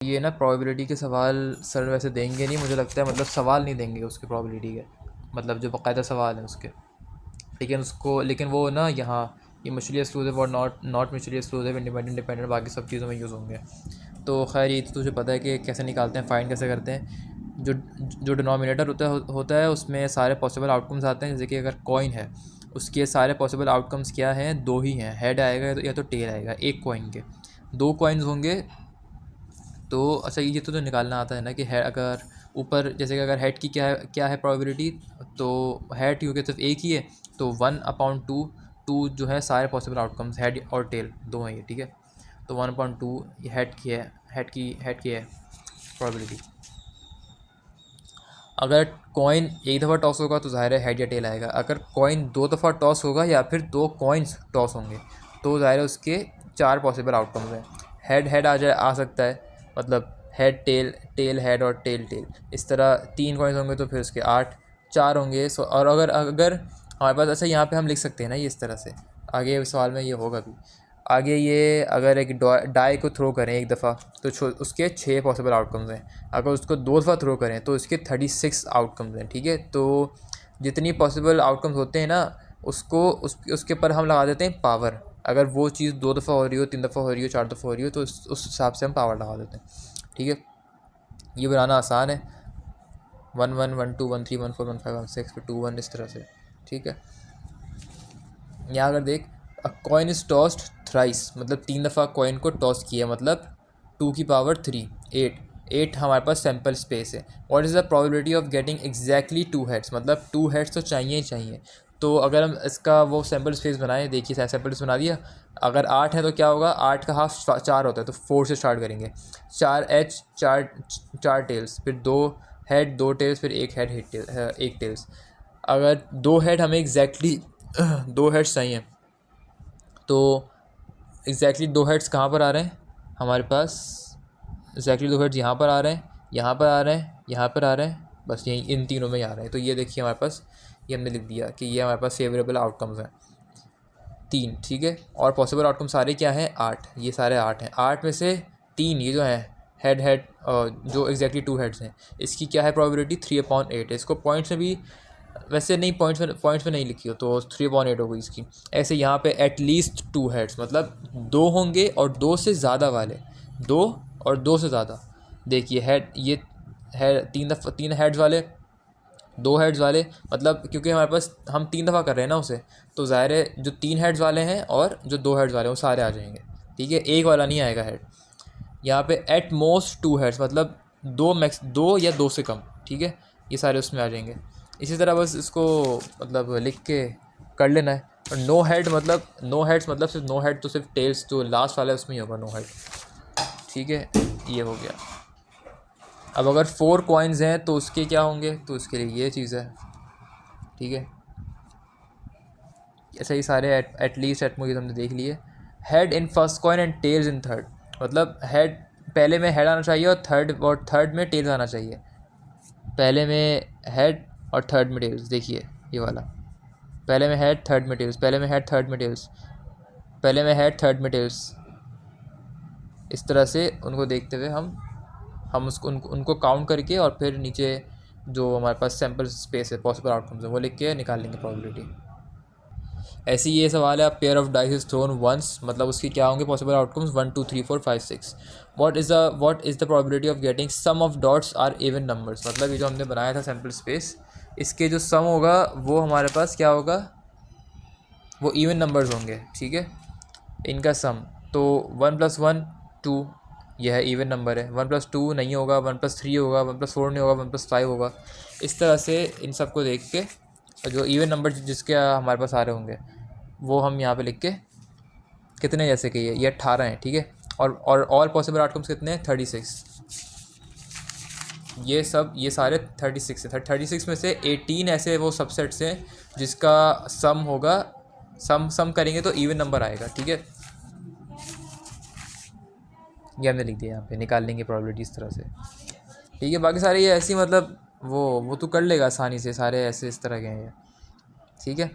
ये ना प्रोबेबिलिटी के सवाल सर वैसे देंगे नहीं, मुझे लगता है, मतलब सवाल नहीं देंगे उसके प्रोबेबिलिटी के, मतलब जो बाकायदा सवाल हैं उसके। लेकिन वो ना यहाँ ये म्यूचुअली एक्सक्लूसिव और not mutually exclusive, independent dependent, बाकी सब चीज़ों में यूज़ होंगे। तो खैर ये तो तुझे पता है कि कैसे निकालते हैं, फाइंड कैसे करते हैं। जो डिनोमिनेटर होता है उसमें सारे पॉसिबल आउटकम्स आते हैं। जैसे कि अगर कॉइन है, उसके सारे पॉसिबल आउटकम्स क्या हैं, दो ही हैं, हेड आएगा या तो टेल आएगा। एक कॉइन के दो कॉइन्स होंगे। तो अच्छा, ये तो निकालना आता है ना कि है, अगर ऊपर जैसे कि अगर हेड की क्या है प्रोबेबिलिटी, तो हेड क्योंकि सिर्फ एक ही है, तो 1/2, टू जो है सारे पॉसिबल आउटकम्स हेड और टेल दो हैं ये, ठीक है। तो 1/2 ये हेड की है, हेड की है प्रोबेबिलिटी। अगर कॉइन एक दफ़ा टॉस होगा तो ज़ाहिर है हेड या टेल आएगा। अगर कॉइन दो दफ़ा टॉस होगा या फिर दो कॉइन्स टॉस होंगे तो ज़ाहिर है उसके चार पॉसिबल आउटकम्स हैं। हेड हेड आ सकता है, मतलब हेड टेल, टेल हेड और टेल टेल। इस तरह तीन कॉइन्स होंगे तो फिर उसके आठ, चार होंगे। और अगर अगर हमारे पास, अच्छा यहाँ पे हम लिख सकते हैं ना ये इस तरह से, आगे सवाल में ये होगा भी। आगे ये अगर एक डाई को थ्रो करें एक दफ़ा तो उसके 6 पॉसिबल आउटकम्स हैं। अगर उसको दो दफ़ा थ्रो करें तो उसके 36 आउटकम्स हैं, ठीक है। तो जितनी पॉसिबल आउटकम्स होते हैं ना, उसके ऊपर हम लगा देते हैं पावर। अगर वो चीज़ दो दफ़ा हो रही हो, तीन दफ़ा हो रही हो, चार दफ़ा हो रही हो, तो उस हिसाब से हम पावर लगा देते हैं, ठीक है। ये बनाना आसान है, 1 1 1 2 1 3 1 4 1 5 1 6 फिर 2 1 इस तरह से, ठीक है। यहाँ अगर देख, अ कॉइन इज टॉस्ड थ्राइस, मतलब तीन दफ़ा कॉइन को टॉस किया, मतलब 2 की पावर 3, 8 हमारे पास सैम्पल स्पेस है। What is the probability of getting exactly 2 heads, मतलब 2 हेड्स तो चाहिए ही चाहिए। तो अगर हम इसका वो सैम्पल स्पेस बनाएं, देखिए सैम्पल स्पेस बना दिया। अगर 8 है तो क्या होगा, 8 का हाफ 4 होता है, तो 4 से स्टार्ट करेंगे। 4 एच, चार टेल्स, फिर 2 हेड 2 टेल्स, फिर एक हेड एक टेल्स। अगर 2 हेड हमें एग्जैक्टली 2 हेड्स चाहिए, तो एग्जैक्टली 2 हेड्स कहाँ पर आ रहे हैं हमारे पास, एग्जैक्टली 2 हेड्स यहाँ पर आ रहे हैं, यहाँ पर आ रहे हैं, यहाँ पर आ रहे हैं, बस यही इन तीनों में ही आ रहे हैं। तो ये देखिए हमारे पास, ये हमने लिख दिया कि ये हमारे पास फेवरेबल आउटकम्स हैं 3, ठीक है। और पॉसिबल आउटकम सारे क्या हैं, 8, ये सारे 8 हैं। 8 में से 3 ये जो हैं हेड हेड, जो एग्जैक्टली 2 हेड्स हैं, इसकी क्या है प्रोबेबिलिटी, 3/8 है। इसको पॉइंट्स में भी, वैसे नहीं, पॉइंट्स में नहीं लिखी हो तो 3/8 हो गई इसकी। ऐसे यहाँ पे एटलीस्ट 2 हेड्स, मतलब 2 होंगे और 2 से ज़्यादा वाले, 2 और 2 से ज़्यादा। देखिए हेड, ये है 3 हेड्स वाले, 2 हेड्स वाले, मतलब क्योंकि हमारे पास हम 3 दफ़ा कर रहे हैं ना उसे, तो ज़ाहिर है जो 3 हेड्स वाले हैं और जो 2 हेड्स वाले हैं वो सारे आ जाएंगे, ठीक है। एक वाला नहीं आएगा हेड। यहाँ पे एट मोस्ट 2 हेड्स, मतलब 2 या 2 से कम, ठीक है, ये सारे उसमें आ जाएंगे। इसी तरह बस इसको मतलब लिख के कर लेना है। और नो हेड्स मतलब सिर्फ नो हेड, तो सिर्फ टेल्स जो लास्ट वाला है उसमें ही होगा नो हेड, ठीक है। ये हो गया। अब अगर 4 कॉइन्स हैं तो उसके क्या होंगे, तो उसके लिए ये चीज़ है, ठीक है। ऐसे ही सारे एटलीस्ट एटमोज हमने देख लिए। Head in first coin and tails in third, मतलब हेड पहले में हेड आना चाहिए और थर्ड में टेल्स आना चाहिए। पहले में हेड और थर्ड में टेल्स, देखिए ये वाला, पहले में हेड थर्ड में टेल्स, पहले में हेड थर्ड में टेल्स, पहले में हेड थर्ड में टेल्स। इस तरह से उनको देखते हुए हम उनको काउंट करके और फिर नीचे जो हमारे पास सैम्पल स्पेस है, पॉसिबल आउटकम्स है, वो लिख के निकाल लेंगे प्रोबेबिलिटी। ऐसे ये सवाल है, आप pair of dice is thrown once, मतलब उसके क्या होंगे possible outcomes, 1 2 3 4 5 6। What is the probability of getting sum of dots are even numbers, मतलब ये जो हमने बनाया था सैम्पल स्पेस, इसके जो सम होगा वो हमारे पास क्या होगा, वो इवन नंबर्स होंगे, ठीक है, इनका सम। तो 1 + 1 2, यह है इवन नंबर है। 1 + 2 नहीं होगा, 1 + 3 होगा, 1 + 4 नहीं होगा, 1 + 5 होगा। इस तरह से इन सब को देख के जो इवन नंबर जिसके हमारे पास आ रहे होंगे वो हम यहाँ पे लिख के, कितने, जैसे कि ये 18 हैं, ठीक है। और पॉसिबल आउटकम्स कितने हैं, 36। ये सारे 36 है। 36 में से 18 ऐसे वो सबसेट्स हैं जिसका सम होगा, सम करेंगे तो इवन नंबर आएगा, ठीक है। ये हमने लिख दिया यहाँ पे, निकाल लेंगे प्रोबेबिलिटी इस तरह से, ठीक है। बाकी सारे ये ऐसी, मतलब वो तू कर लेगा आसानी से, सारे ऐसे इस तरह के हैं ये, ठीक है।